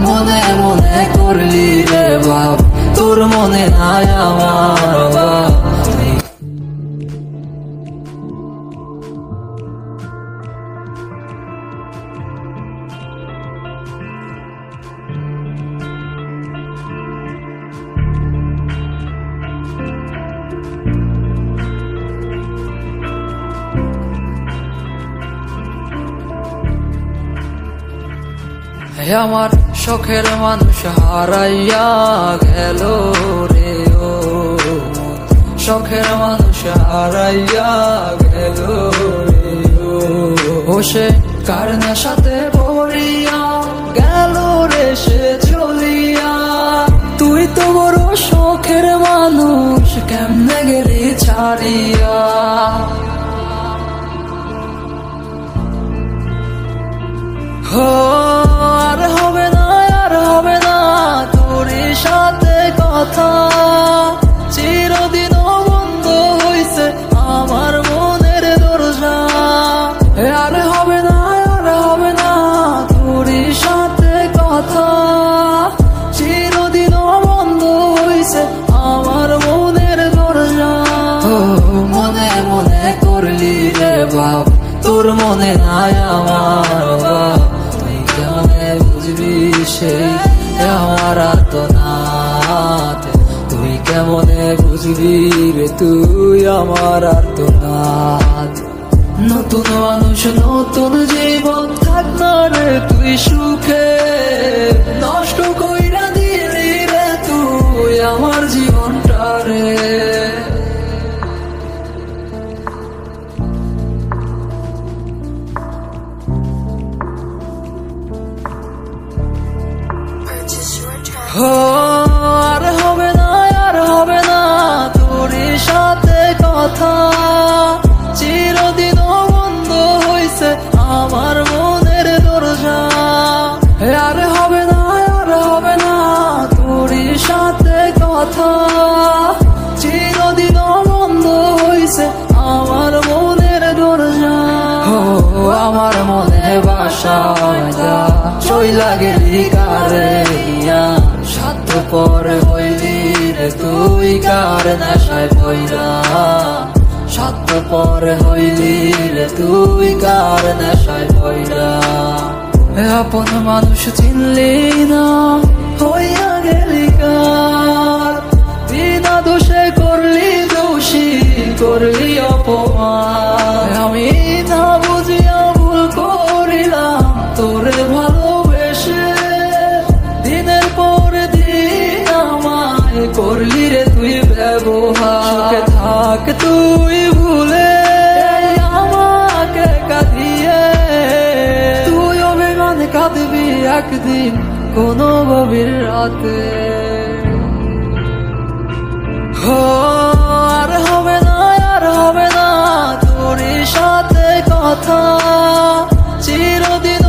মনে মনে করলি রে বাপ, তোর মনে নাই আমার বাপ। আমার শখের মানুষ হারাইয়া গেল রে ও, শখের মানুষ হারাইয়া গেল রে ও, সে কার নেশাতে পড়িয়া গেল রে সে চলিয়া। তুই তো বড় শখের মানুষ, কেমনে গেলি ছাড়িয়া। আর হবে না, আর হবে না তোর সাথে কথা, চিরদিন বন্ধ হইছে আমার মনের দরজা। আর হবে না, আর হবে না তোর সাথে কথা, চিরদিন বন্ধ হইছে আমার মনের দরজা। মনে মনে করলি রে বাপ, তোর মনে নাই আমার বাপ। কেমনে বুঝবি সেই আমার আর্তনাদ, তুই কেমনে বুঝবি রে তুই আমার আর্তনাদ। নতুন মানুষ নতুন জীবন, থাক না রে তুই সুখে, নষ্ট কইরা দিলি রে তুই আমার জীবনটা রে। আর হবে না, আর হবে না তোর সাথে কথা, চিরদিন বন্ধ হইছে আমার মনের দরজা। আর হবে না, আর হবে না তোর সাথে কথা, চিরদিন বন্ধ হইছে আমার মনের দরজা। আমার মনে বাসা চইলা গেলি কারে দিয়া, স্বার্থপর হইলি রে তুই কার নেশায় পইরা। স্বার্থপর হইলি রে তুই কার নেশায় পইরা। আপন মানুষ চিনলি না, হইয়া গেলি কার, বিনা দোষে করলি দোষী, করলি অপমান। আমি না বুঝিয়া ভুল করিলাম তোরে ভালোবেসে, দিনের পর দিন আমায় করলি রে তুই ব্যবহার। থাক তুই ভুলে আমাকে কাঁদিয়ে, তুই অভিমান কাঁদবি একদিন কোনো গভীর রাতে। আর হবে না, আর হবে না তোর সাথে কথা, চিরদিন